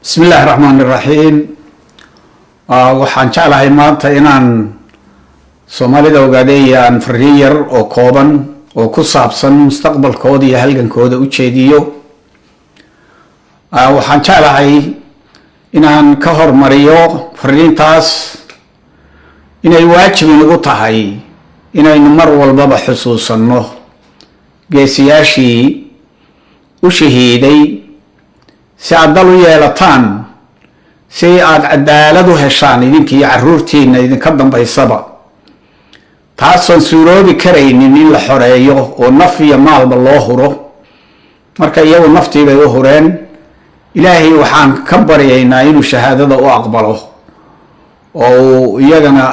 بسم الله الرحمن الرحيم waxaan jeclahay maanta inaan Soomaalida ogaadayaan fariin yar oo kooban oo ku saabsan mustaqbalkooda iyo halgankooda u jeediyo waxaan jeclahay inaan ka hormariyo fariintaas inay waajib nagu tahay inaynu mar walba xusuusano geesiyaashii u shahiiday si aad dal u yeelataan si aad cadaalad u heshaan idinkii caruurtiina idinka dambaysaba taasoo suuroobi karaynin in la xoreeyo oo naf iyo maalba loo huro marka iyagu naftii bay u hureen ilaahay waxaan ka baryaynaa inuu shahaadada u aqbalo oo iyagana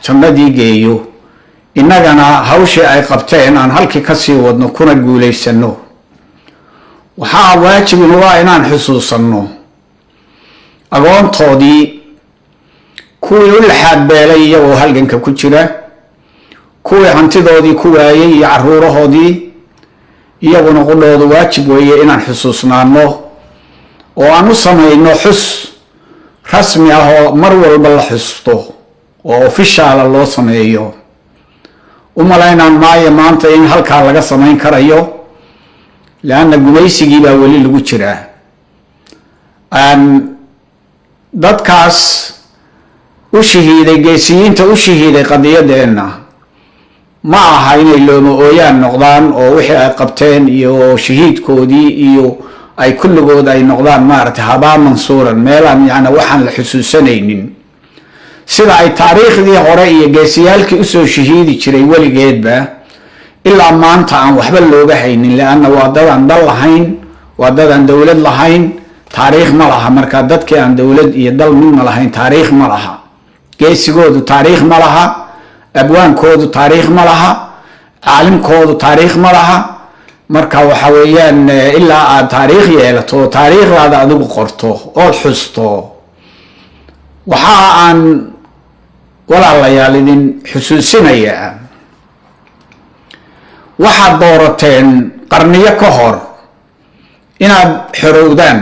jannadii geeyo innagana hawshii ay qabteen aan halkii ka sii wadno kuna guulaysano waxaa waajib inuu ah inaan xusuusano agoontoodii kuwii u laxaad beelay iyagoo halganka ku jira kuwii hantidoodii ku waayay iyo caruurahoodii iyaguna qudhoodu waajib weeye inaan xusuusnaano oo aan u samayno xus rasmi ah oo mar walba la xusto oo ofishaala loo sameeyo u malaynaan maayo maanta in halkaa laga samayn karayo laanna gumaysigii baa weli lagu jiraa dadkaas u shahiiday geesiyiinta u shahiiday qadiyadeenna ma aha inay looma ooyaan noqdaan oo wixii ay qabteen iyo shahiidkoodii iyo ay kulligood ay noqdaan maaragtay habaa mansuuran meelaan yani waxaan la xusuusanaynin sida ay taariikhdii hore iyo geesiyaalkii usoo shahiidi jiray weligeedba ilaa maanta aan waxba looga haynin laanna waa dadaan dal lahayn waa dadaan dowlad lahayn taariikh ma laha marka dadkii aan dowlad iyo dal midna lahayn taariikh ma laha geesigoodu taariikh ma laha abwaankoodu taariikh ma laha caalimkoodu taariikh ma laha marka waxa weeyaan ilaa aad taariikh yeelato taariikhdaada adigu qorto oo xusto waxa aan walaalayaal idin xusuusinayaa waxaad doorateen qarniyo ka hor inaad xorowdaan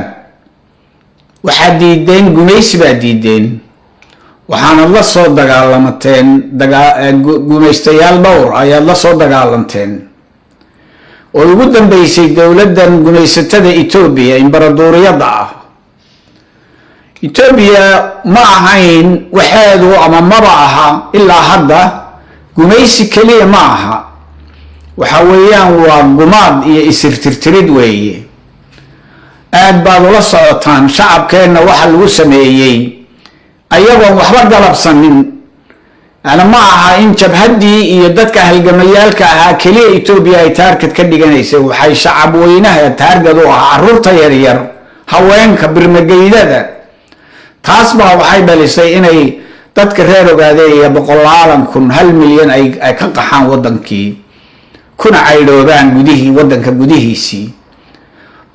waxaad diideen gumaysi baad diideen waxaanad la soo dagaalamateen gumaystayaal dhowr ayaad la soo dagaalanteen oo ugu dambeysay dowladdan gumaysatada Ethiopia imbaradooriyada ah Ethiopia ma ahayn waxeedu ama maba aha ilaa hadda gumaysi kaliya ma aha waxa weeyaan waa gumaad iyo isirtirtirid weeye aad baad ula socotaan shacabkeenna waxa lagu sameeyey ayagoon waxba galabsanin ana ma aha in jabhaddii iyo dadka halgamayaalka ahaa kaliya Ethiopia ay taarget ka dhiganaysay waxay shacab weynaha taarget u ahaa caruurta yaryar haweenka birmageydada taas baa waxay dhalisay inay dadka reer ogaadeeya boqolaalan kun hal milyan ay ka qaxaan wadankii kuna caydhoobaan wadanka gudihiisii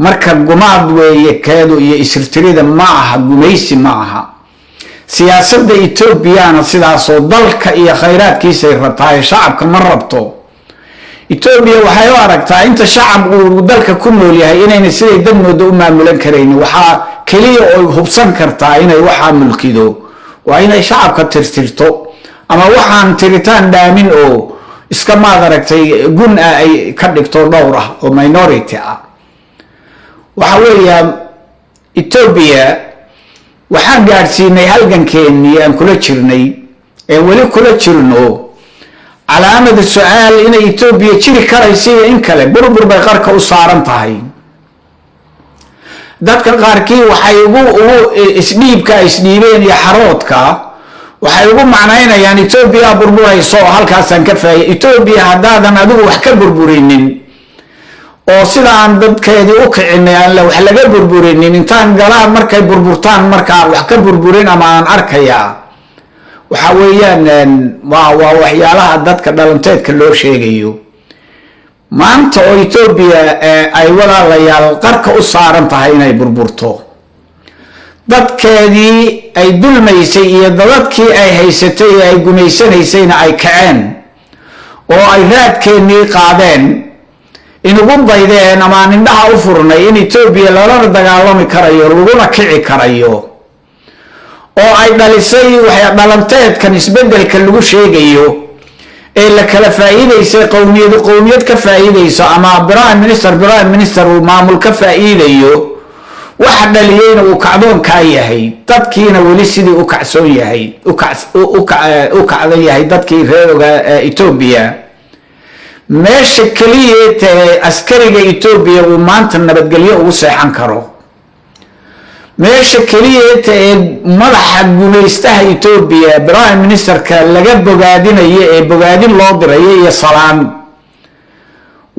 marka gumaad weeye keedu iyo isirtirida ma aha gumaysi ma aha siyaasadda Ethiopia sidaas oo dalka iyo khayraadkiisa ay rabtaa shacabka ma rabto Ethiopia waxay u aragtaa inta shacab uu dalka ku nool yahay inayna siday dadnooda u maamulan kareen waxa kaliya oo hubsan kartaa inay waxa mulkido waa inay shacabka tirtirto ama waxaan tiritaan dhaamin oo iska maad aragtay gun ay ka dhigto dhowr ah oo minority ah waxa weeyaan Ethiopia waxaan gaarsiinay halgankeenii aan kula jirnay ee weli kula jirno calaamada su'aal inay Ethiopia jiri karayso in kale burbur bay qarka u saaran tahay dadka qaarkii waxay ugu isdhiibeen iyo xaroodka waxay ugu macnaynayaan Ethiopia burburayso halkaasaan ka faayay Ethiopia haddaadan adigu wax ka burburinin oo sida aan dadkeedii u kicinay aan wax laga burburinin intaan galaan markay burburtaan markaa wax ka burburin ama aan arkaya waxa weeyaan waa waxyaalaha dadka dhalanteedka loo sheegayo maanta oo Ethiopia ay walaalayaal qarka u saaran tahay inay burburto dadkeedii ay dulmaysay iyo dadkii ay haysatay ay gumaysanaysayna ay kaceen oo ay raadkeenii qaadeen inugu daydeen ama aan indhaha u furnay in Ethiopia lala dagaalami karayo laguna kici karayo oo ay dhalisay waxay dhalanteedkan isbedelka lagu sheegayo ee la kala faa'iideysay qowmiyad ka faa'iideyso ama prime minister uu maamul ka faa'iideeyo waxa dhaliyayna uu kacdoon ka yahay dadkiina wali sidii u kacsoon yahay u kacdan yahay dadkii reer Ethiopia meesha kaliya ee askariga Ethiopia uu maanta nabadgelyo ugu seexan karo meesha kaliya ee madaxa gumaystaha Ethiopia prime ministerka laga bogaadinayo ee bogaadin loo diray iyo salaan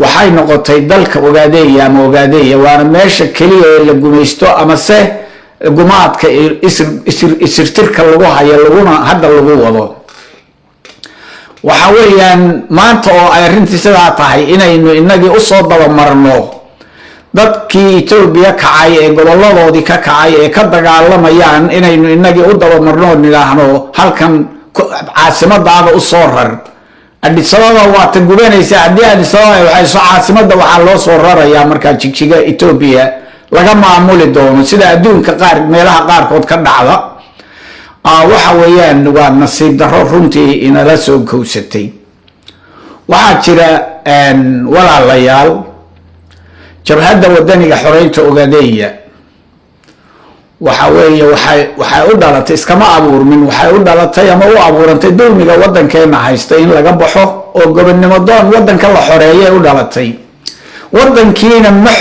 waxay noqotay dalka Ogaadaya waana meesha kaliya ee la gumaysto ama se gumaadka isirtirka lagu hayo laguna hadda lagu wado waxa weeyaan maanta oo ay arintii sidaa tahay inaynu inagii u soo daba marno dadkii Ethiopia kacay ee goboladoodii ka kacay ee ka dagaalamayaan inaynu inagii u daba marno nidaahno halkan caasimadaada u soo rar Addis Ababa waa ta gubanaysa haddii Addis Ababa waxay soo caasimada waxaa loo soo rarayaa markaa jigjiga Ethiopia laga maamuli doono sida adduunka qaar meelaha qaarkood ka dhacda waxa weeyaan waa nasiib darro runtii inala soo kowsatay waxaa jira walaalayaal jabhadda wadaniga xoreynta Ogaadaya waxa weeye waxay u dhalatay iskama abuurmin waxay u dhalatay ama u abuurantay dulmiga wadankeena haysta in laga baxo oo gobonnimo doon wadanka la xoreeyay u dhalatay wadankiina ma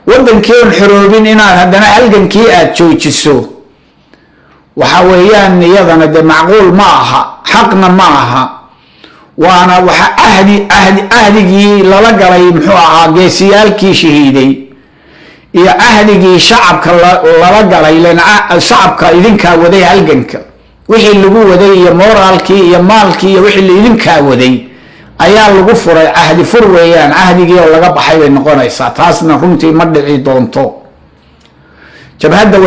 xoroobin inaad haddana halgankii aad joojiso waxa weeyaan iyadana de macquul ma aha xaqna ma aha waana waxa ahdigii lala galay muxuu ahaa geesiyaalkii shahiiday iyo ahdigii shacabka lala galay shacabka idinka waday halganka wixii lagu waday iyo moraalkii iyo maalkii iyo wixii idinka waday ayaa lagu furay ahdi fur weeyaan ahdigii oo laga baxay bay noqonaysaa taasna runtii ma dhici doonto jabhadda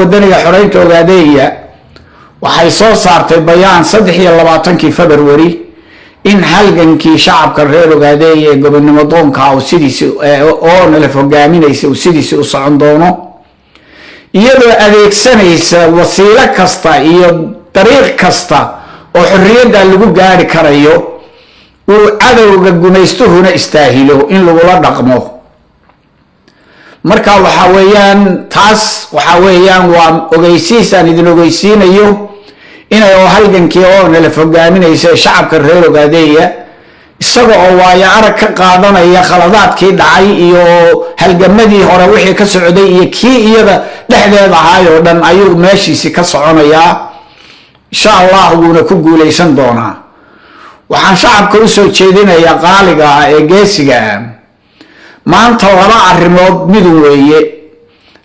wadaniga xoreynta Ogaadaya waxay soo saartay bayaan 23 February in halgankii shacabka reer Ogaadaya ee gobonnimo doonka oo sidiisi oo la hogaaminaysa oo sidiisi u socon doono iyadoo adeegsanaysa wasiilo kasta iyo dariiq kasta oo xorriyadda lagu gaari karayo uu cadawga gumaystuhuna istaahilo in lagu la dhaqmo marka waxa weeyaan taas waxa weeyaan waa ogeysiisaan idin ogeysiinayo inay oo halgankii oo la hogaaminaysa shacabka reer Ogaadaya isaga oo waaya arag ka qaadanaya khaladaadkii dhacay iyo halgamadii hore wixii ka socday iyo kii iyada dhexdeeda ahaa oo dhan ayuu meeshiisi ka soconayaa insha Allah wuuna ku guuleysan doonaa waxaan shacabka u soo jeedinayaa qaaliga ee geesiga maanta laba arrimood mid weeye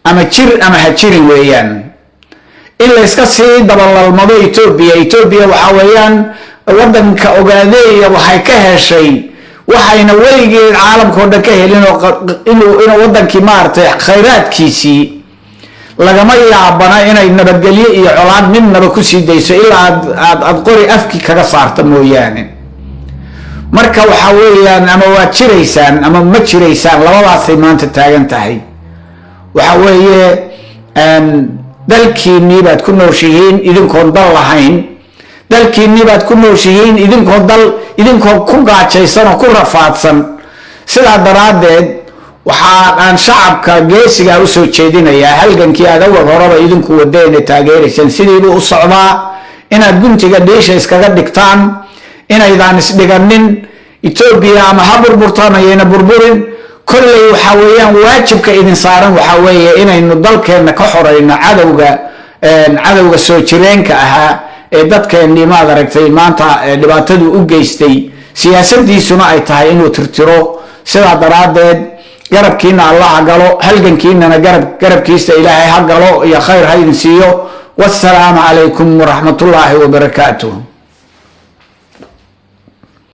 ama jir ama hajirin weeyaan in la iska sii dabalalmado Ethiopia waxa weeyaan wadanka Ogaadaya waxay ka heshay waxayna weligeed caalamka oo dhan ka helin inuu wadankii maartay khayraadkiisii lagama yaabana inay nabadgelyo iyo colaad midnaba ku sii dayso ilaa aad qori afki kaga saarta mooyaane marka waxa weeyaan ama waa jiraysaan ama ma jiraysaan labadaasay maanta taagan tahay waxa weeye dalkiinii baad ku nooshihiin idinkoon dal lahayn dalkiinii baad ku nooshihiin idinkoo ku gaajaysan oo ku rafaadsan sidaa daraaddeed waxaan shacabka geesiga u soo jeedinayaa halgankii aad awal horeba idinku wadayna taageeraysaan sidiibu u socdaa inaad guntiga dhiisha iskaga dhigtaan inaydaan isdhiganin Ethiopia ama ha burburtaan ayayna burburin kolley waxa weeyaan waajibka idin saaran waxa weeye inaynu dalkeena ka xoreyno cadawga soo jireenka ahaa ee dadkeennii maad aragtay maanta dhibaatadu u geystay siyaasadiisuna ay tahay inuu tirtiro sidaa daraaddeed garabkiina Allah ha galo halgankiinana garabkiisa Ilaahay ha galo iyo khayr ha idin siiyo wassalaamu calaykum waraxmatullaahi wabarakaatuh